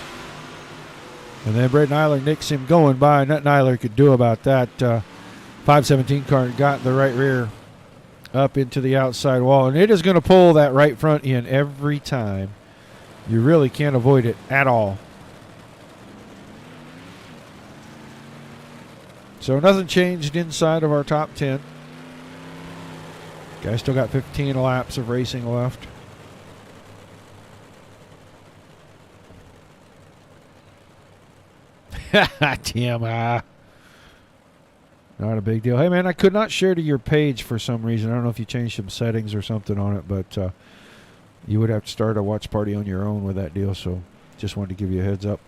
And then Braden Eiler nicks him going by. Nothing Eiler could do about that. 517 car got the right rear up into the outside wall. And it is going to pull that right front in every time. You really can't avoid it at all. So nothing changed inside of our top 10. Guys still got 15 laps of racing left. TMI. Not a big deal. Hey, man, I could not share to your page for some reason. I don't know if you changed some settings or something on it, but you would have to start a watch party on your own with that deal, so just wanted to give you a heads up.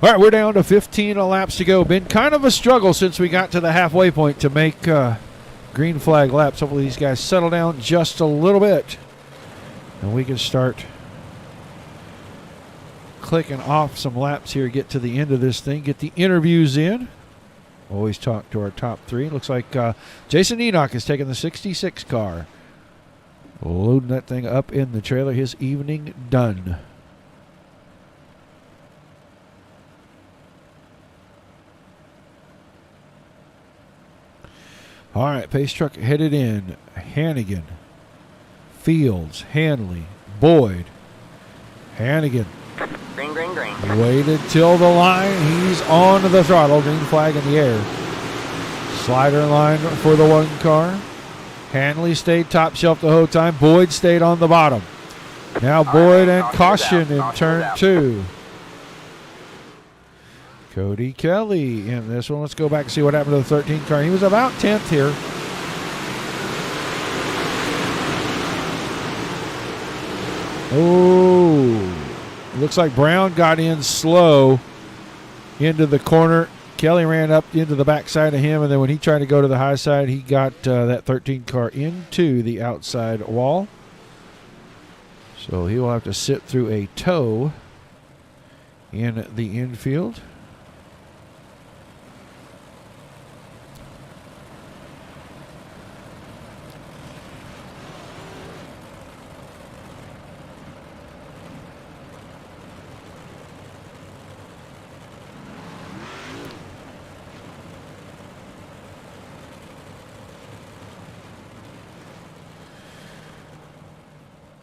All right, we're down to 15 laps to go. Been kind of a struggle since we got to the halfway point to make green flag laps. Hopefully these guys settle down just a little bit, and we can start clicking off some laps here, get to the end of this thing, get the interviews in. Always talk to our top 3. Looks like Jason Enoch is taking the 66 car. Loading that thing up in the trailer. His evening done. All right, pace truck headed in. Hannigan, Fields, Hanley, Boyd, Hannigan. Green, green, green. Waited till the line. He's on the throttle. Green flag in the air. Slider line for the 1 car. Hanley stayed top shelf the whole time. Boyd stayed on the bottom. Now Boyd and caution in turn 2. Cody Kelly in this one. Let's go back and see what happened to the 13 car. He was about 10th here. Oh, looks like Brown got in slow into the corner. Kelly ran up into the backside of him, and then when he tried to go to the high side, he got that 13 car into the outside wall. So he will have to sit through a tow in the infield.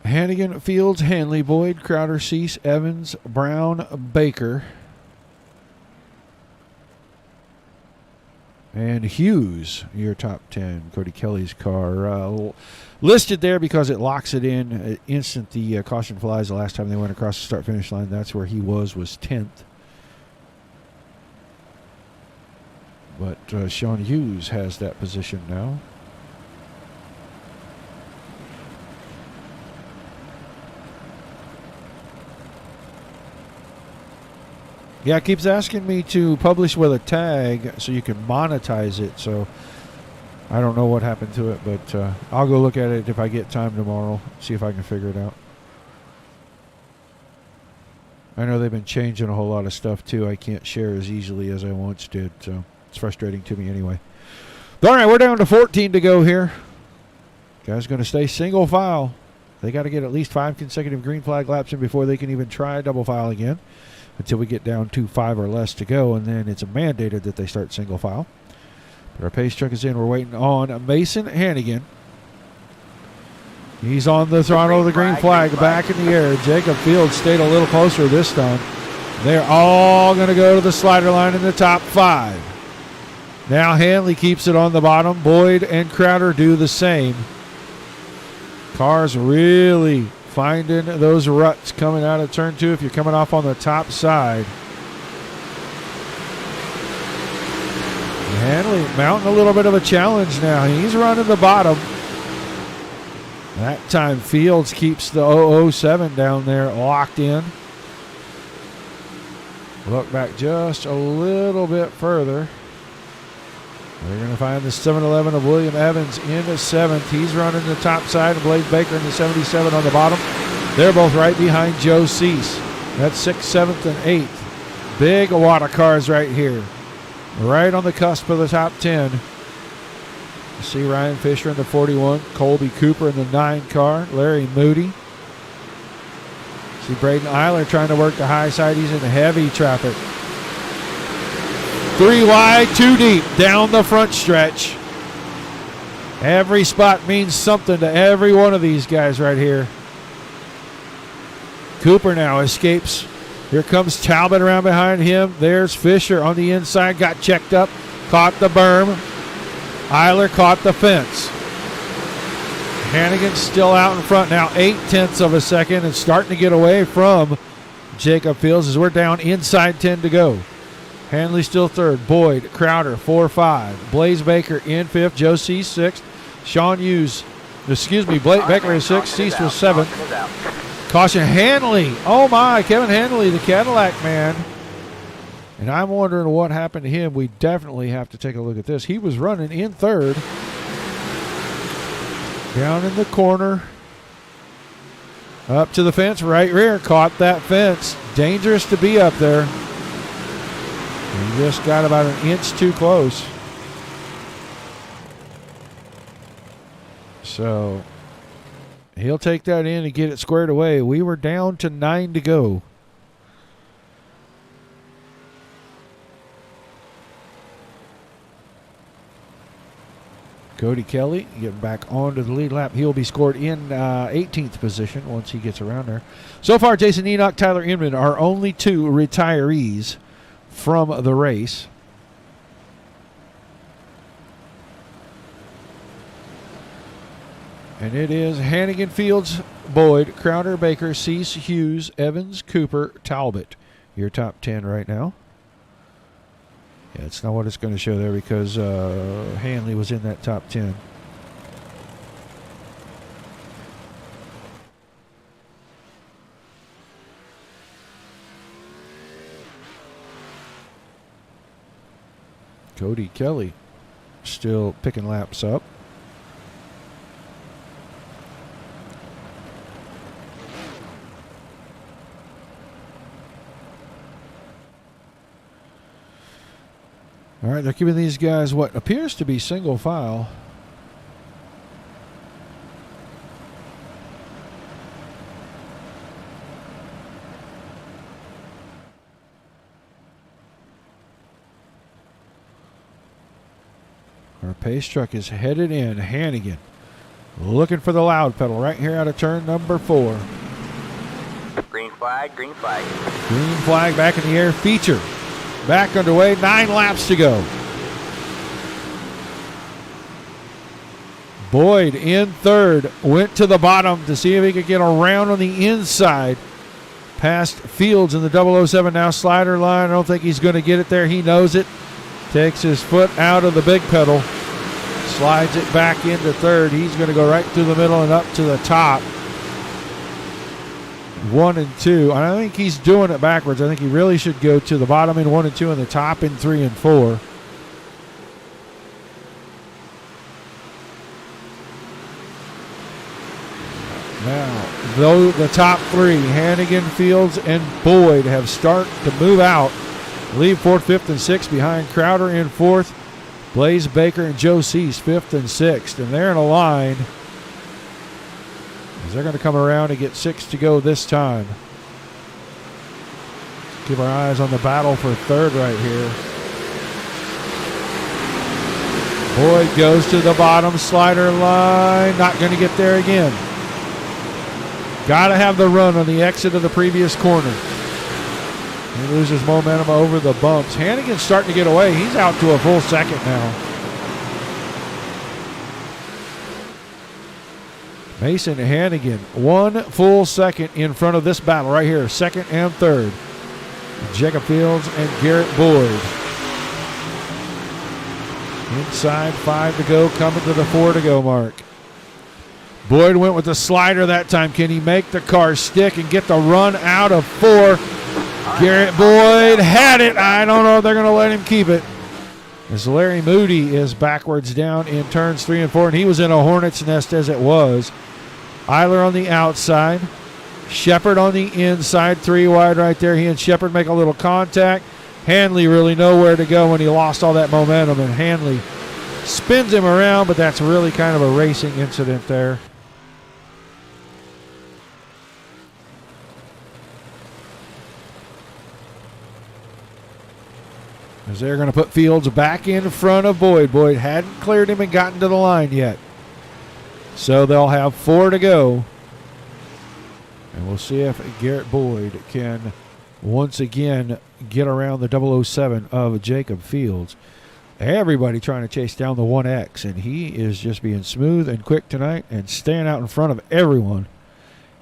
Hannigan, Fields, Hanley, Boyd, Crowder, Cease, Evans, Brown, Baker, and Hughes, your top 10. Cody Kelly's car listed there because it locks it in instant the caution flies. The last time they went across the start-finish line, that's where he was 10th. But Sean Hughes has that position now. Yeah, it keeps asking me to publish with a tag so you can monetize it. So I don't know what happened to it, but I'll go look at it if I get time tomorrow, see if I can figure it out. I know they've been changing a whole lot of stuff too. I can't share as easily as I once did, so it's frustrating to me anyway. All right, we're down to 14 to go here. Guys going to stay single file. They got to get at least 5 consecutive green flag laps in before they can even try double file again, until we get down to 5 or less to go, and then it's mandated that they start single file. But our pace truck is in. We're waiting on Mason Hannigan. He's on the throttle of the green flag, back in the air. Jacob Fields stayed a little closer this time. They're all going to go to the slider line in the top 5. Now Hanley keeps it on the bottom. Boyd and Crowder do the same. Cars really finding those ruts coming out of turn 2 if you're coming off on the top side. Hanley mounting a little bit of a challenge now. He's running the bottom. That time Fields keeps the 007 down there locked in. Look back just a little bit further. We're going to find the 711 of William Evans into 7th. He's running the top side, and Blaze Baker in the 77 on the bottom. They're both right behind Joe Cease. That's 6th, 7th, and 8th. Big wad of cars right here. Right on the cusp of the top 10. You see Ryan Fisher in the 41, Colby Cooper in the 9 car, Larry Moody. See Braden Eiler trying to work the high side. He's in heavy traffic. 3 wide, 2 deep, down the front stretch. Every spot means something to every one of these guys right here. Cooper now escapes. Here comes Talbot around behind him. There's Fisher on the inside, got checked up, caught the berm. Eiler caught the fence. Hannigan's still out in front now, 0.8 of a second, and starting to get away from Jacob Fields as we're down inside 10 to go. Hanley still 3rd. Boyd, Crowder, 4-5. Blaze Baker in 5th. Joe Cease 6th. Sean Hughes, Baker is 6th. Cease was 7th. Caution, Hanley. Oh my, Kevin Hanley, the Cadillac man. And I'm wondering what happened to him. We definitely have to take a look at this. He was running in 3rd. Down in the corner. Up to the fence, right rear. Caught that fence. Dangerous to be up there. He just got about an inch too close. So he'll take that in and get it squared away. We were down to 9 to go. Cody Kelly getting back onto the lead lap. He'll be scored in 18th position once he gets around there. So far, Jason Enoch, Tyler Edmond are only 2 retirees from the race. And it is Hannigan, Fields, Boyd, Crowder, Baker, Cease, Hughes, Evans, Cooper, Talbot. Your top 10 right now. Yeah, it's not what it's going to show there because Hanley was in that top 10. Cody Kelly still picking laps up. All right, they're giving these guys what appears to be single file. Our pace truck is headed in. Hannigan looking for the loud pedal right here out of turn number 4. Green flag, green flag. Green flag back in the air. Feature back underway. 9 laps to go. Boyd in third. Went to the bottom to see if he could get around on the inside. Past Fields in the 007 now slider line. I don't think he's going to get it there. He knows it. Takes his foot out of the big pedal. Slides it back into third. He's going to go right through the middle and up to the top. 1 and 2. I don't think he's doing it backwards. I think he really should go to the bottom in 1 and 2 and the top in 3 and 4. Now, though the top 3, Hannigan, Fields, and Boyd have started to move out. Leave 4th, 5th, and 6th behind. Crowder in 4th. Blaze Baker and Joe Cease 5th and 6th. And they're in a line. They're going to come around and get 6 to go this time. Keep our eyes on the battle for 3rd right here. Boyd goes to the bottom slider line. Not going to get there again. Got to have the run on the exit of the previous corner. He loses momentum over the bumps. Hannigan's starting to get away. He's out to a full second now. Mason Hannigan, 1 full second in front of this battle right here, 2nd and 3rd. Jacob Fields and Garrett Boyd. Inside 5 to go, coming to the 4 to go mark. Boyd went with the slider that time. Can he make the car stick and get the run out of 4? Garrett Boyd had it. I don't know if they're going to let him keep it. As Larry Moody is backwards down in turns 3 and 4, and he was in a hornet's nest as it was. Eiler on the outside. Shepard on the inside, 3 wide right there. He and Shepard make a little contact. Hanley really nowhere to go when he lost all that momentum, and Hanley spins him around, but that's really kind of a racing incident there. As they're going to put Fields back in front of Boyd. Boyd hadn't cleared him and gotten to the line yet. So they'll have 4 to go. And we'll see if Garrett Boyd can once again get around the 007 of Jacob Fields. Everybody trying to chase down the 1X, and he is just being smooth and quick tonight and staying out in front of everyone.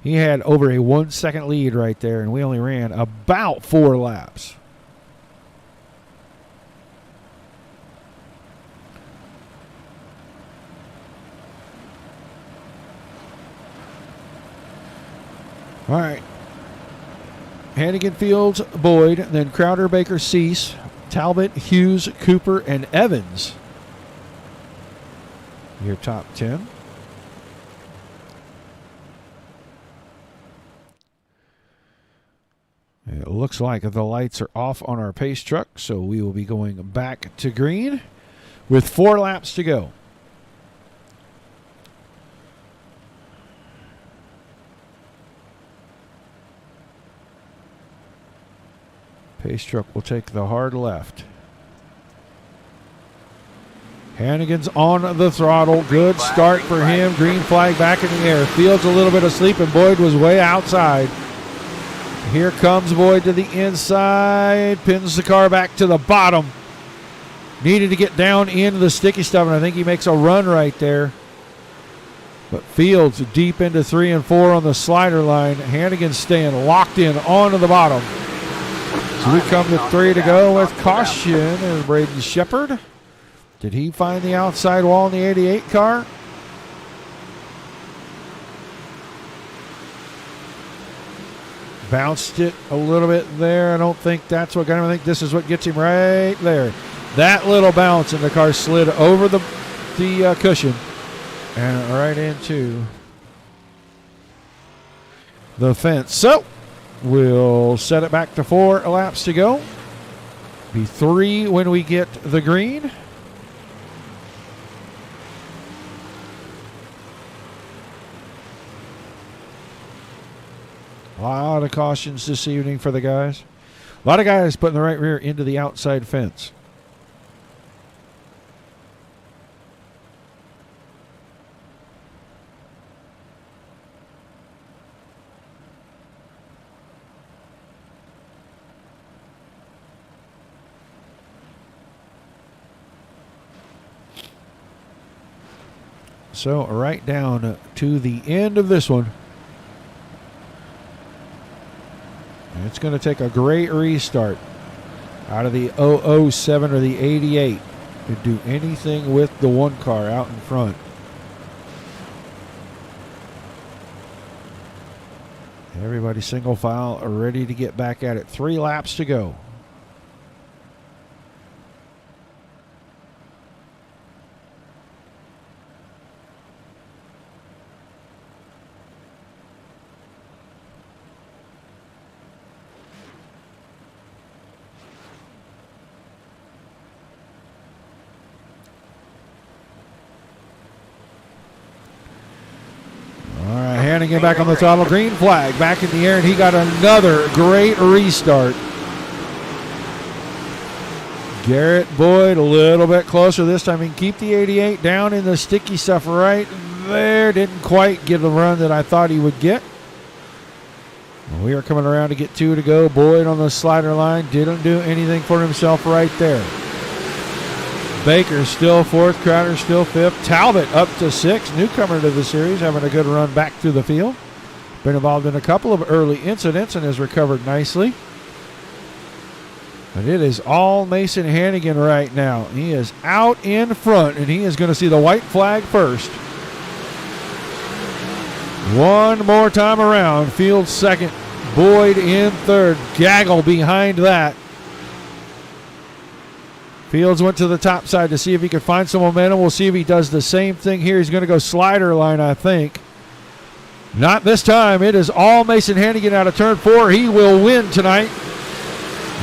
He had over a 1 second lead right there, and we only ran about 4 laps. All right. Hannigan, Fields, Boyd, then Crowder, Baker, Cease, Talbot, Hughes, Cooper, and Evans. Your top 10. It looks like the lights are off on our pace truck, so we will be going back to green with 4 laps to go. Pace truck will take the hard left. Hannigan's on the throttle. Good start for him. Green flag back in the air. Fields a little bit of sleep, and Boyd was way outside. Here comes Boyd to the inside. Pins the car back to the bottom. Needed to get down into the sticky stuff, and I think he makes a run right there. But Fields deep into 3 and 4 on the slider line. Hannigan staying locked in onto the bottom. So we come to 3 to go with caution as Braden Shepard. Did he find the outside wall in the 88 car? Bounced it a little bit there. I don't think that's what got him. I think this is what gets him right there. That little bounce, and the car slid over the cushion and right into the fence. So we'll set it back to 4 laps to go. Be 3 when we get the green. A lot of cautions this evening for the guys. A lot of guys putting the right rear into the outside fence. So right down to the end of this one. And it's going to take a great restart out of the 007 or the 88 to do anything with the one car out in front. Everybody single file ready to get back at it. 3 laps to go. Hannigan back on the throttle. Green flag back in the air, and he got another great restart. Garrett Boyd a little bit closer this time. He can keep the 88 down in the sticky stuff right there. Didn't quite get the run that I thought he would get. We are coming around to get 2 to go. Boyd on the slider line. Didn't do anything for himself right there. Baker still 4th, Crowder still 5th. Talbot up to 6th, newcomer to the series, having a good run back through the field. Been involved in a couple of early incidents and has recovered nicely. But it is all Mason Hannigan right now. He is out in front, and he is going to see the white flag first. One more time around. Field 2nd, Boyd in 3rd. Gaggle behind that. Fields went to the top side to see if he could find some momentum. We'll see if he does the same thing here. He's going to go slider line, I think. Not this time. It is all Mason Hannigan out of turn 4. He will win tonight.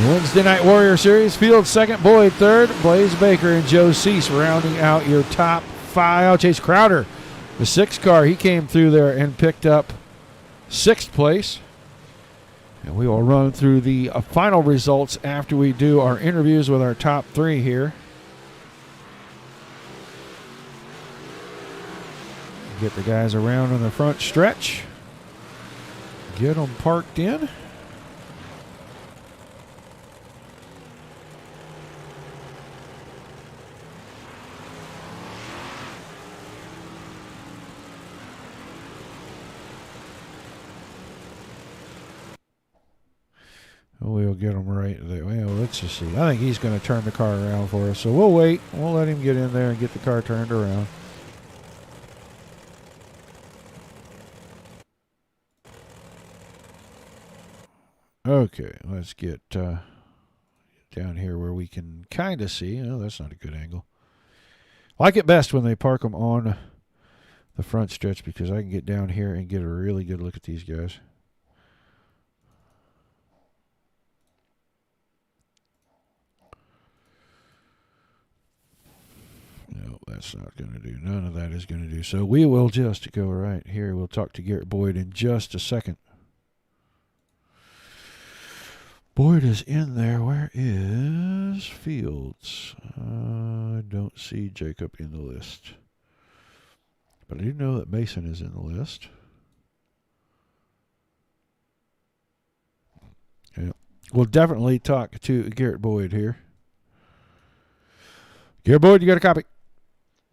Wednesday Night Warrior Series. Field 2nd, Boyd 3rd. Blaze Baker and Joe Cease rounding out your top 5. Chase Crowder, the 6th car. He came through there and picked up 6th place. And we will run through the final results after we do our interviews with our top 3 here. Get the guys around on the front stretch. Get them parked in. We'll get him right there. Well, let's just see. I think he's going to turn the car around for us. So we'll wait. We'll let him get in there and get the car turned around. Okay, let's get down here where we can kind of see. Oh, that's not a good angle. I like it best when they park them on the front stretch because I can get down here and get a really good look at these guys. No, that's not going to do. None of that is going to do. So we will just go right here. We'll talk to Garrett Boyd in just a second. Boyd is in there. Where is Fields? I don't see Jacob in the list. But I do know that Mason is in the list. Yeah. We'll definitely talk to Garrett Boyd here. Garrett Boyd, you got a copy?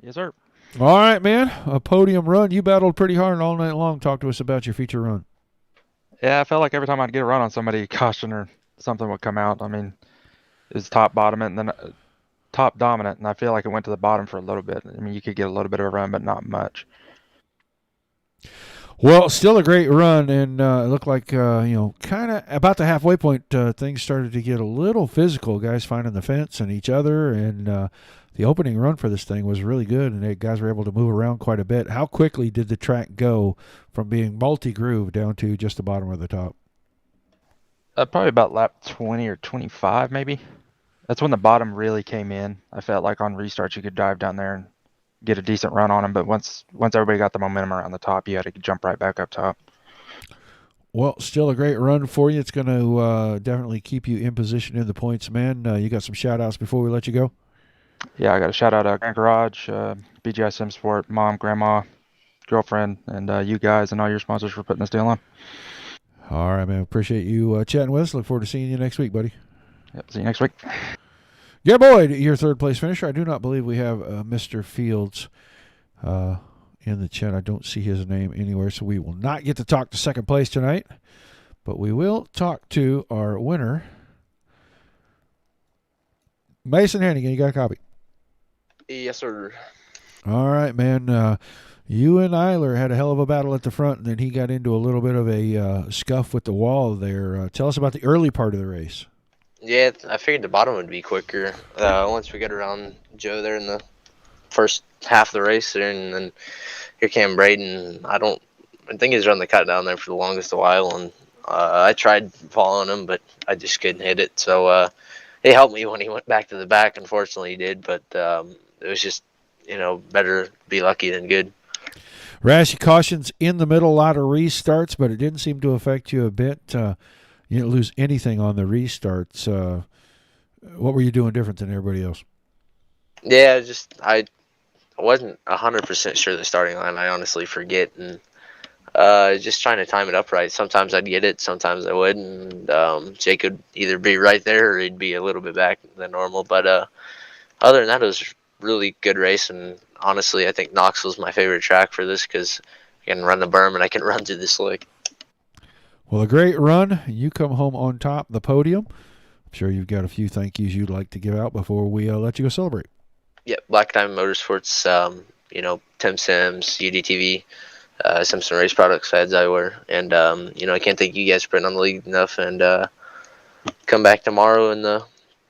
Yes, sir. All right, man. A podium run. You battled pretty hard all night long. Talk to us about your feature run. Yeah, I felt like every time I'd get a run on somebody, caution or something would come out. I mean, it was top dominant, and I feel like it went to the bottom for a little bit. I mean, you could get a little bit of a run, but not much. Well, still a great run, and it looked like, kind of about the halfway point, things started to get a little physical, guys finding the fence and each other, and the opening run for this thing was really good, and guys were able to move around quite a bit. How quickly did the track go from being multi-groove down to just the bottom of the top? Probably about lap 20 or 25, maybe. That's when the bottom really came in. I felt like on restarts you could drive down there and get a decent run on them, but once everybody got the momentum around the top, you had to jump right back up top. Well, still a great run for you. It's going to definitely keep you in position in the points, man. You got some shout-outs before we let you go? Yeah, I got a shout-out to Grand Garage, BGI Sim Sport, Mom, Grandma, girlfriend, and you guys and all your sponsors for putting this deal on. All right, man. Appreciate you chatting with us. Look forward to seeing you next week, buddy. Yep, see you next week. Yeah, Boyd, your third-place finisher. I do not believe we have Mr. Fields in the chat. I don't see his name anywhere, so we will not get to talk to second place tonight, but we will talk to our winner, Mason Hannigan. You got a copy? Yes, sir. All right, man. You and Eiler had a hell of a battle at the front, and then he got into a little bit of a scuff with the wall there. Tell us about the early part of the race. Yeah, I figured the bottom would be quicker once we got around Joe there in the first half of the race there, and then here came Braden. I think he's run the cut down there for the longest while, and I tried following him, but I just couldn't hit it. So he helped me when he went back to the back. Unfortunately, he did, but it was just, better be lucky than good. Rashy cautions in the middle, a lot of restarts, but it didn't seem to affect you a bit. You didn't lose anything on the restarts. What were you doing different than everybody else? Yeah, I wasn't 100% sure the starting line. I honestly forget, and just trying to time it up right. Sometimes I'd get it, sometimes I wouldn't. Jake would either be right there or he'd be a little bit back than normal. But other than that, it was a really good race, and honestly, I think Knoxville's my favorite track for this because I can run the berm and I can run through the slick. Well, a great run. You come home on top of the podium. I'm sure you've got a few thank yous you'd like to give out before we let you go celebrate. Yep, Black Diamond Motorsports, Tim Sims, UDTV, Simpson Race Products, Feds Eyewear, and, I can't thank you guys for putting on the league enough, and come back tomorrow in the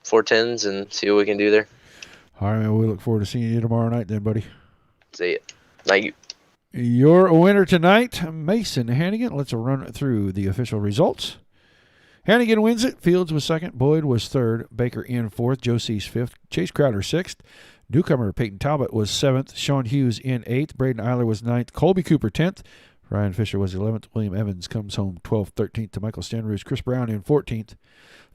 410s and see what we can do there. All right, man, we look forward to seeing you tomorrow night then, buddy. See ya. Thank you. Your winner tonight, Mason Hannigan. Let's run through the official results. Hannigan wins it. Fields was second. Boyd was third. Baker in fourth. Joe Cease fifth. Chase Crowder sixth. Newcomer Peyton Talbot was seventh. Sean Hughes in eighth. Braden Eiler was ninth. Colby Cooper 10th. Ryan Fisher was 11th. William Evans comes home 12th. 13th to Michael Stenroos. Chris Brown in 14th.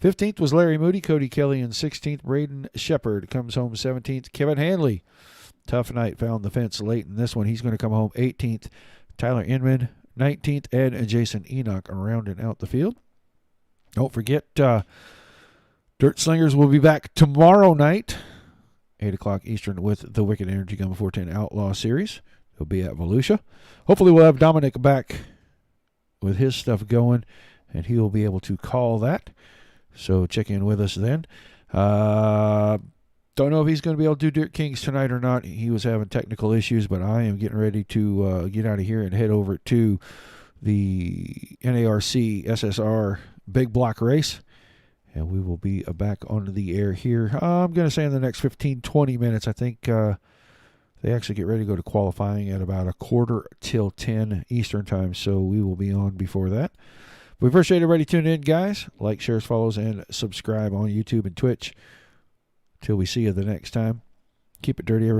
15th was Larry Moody. Cody Kelly in 16th. Braden Shepard comes home 17th. Kevin Hanley, tough night, found the fence late in this one. He's going to come home 18th. Tyler Edmond 19th. Ed and Jason Enoch are rounding out the field. Don't forget, Dirt Slingers will be back tomorrow night, 8 o'clock Eastern, with the Wicked Energy Gun 410 Outlaw Series. He'll be at Volusia. Hopefully we'll have Dominic back with his stuff going, and he will be able to call that. So check in with us then. Don't know if he's going to be able to do Dirt Kings tonight or not. He was having technical issues, but I am getting ready to get out of here and head over to the NARC SSR Big Block Race, and we will be back onto the air here. I'm going to say in the next 15-20 minutes. I think they actually get ready to go to qualifying at about 9:45 Eastern time, so we will be on before that. We appreciate everybody tuning in, guys. Like, shares, follows, and subscribe on YouTube and Twitch. Till we see you the next time. Keep it dirty, everybody.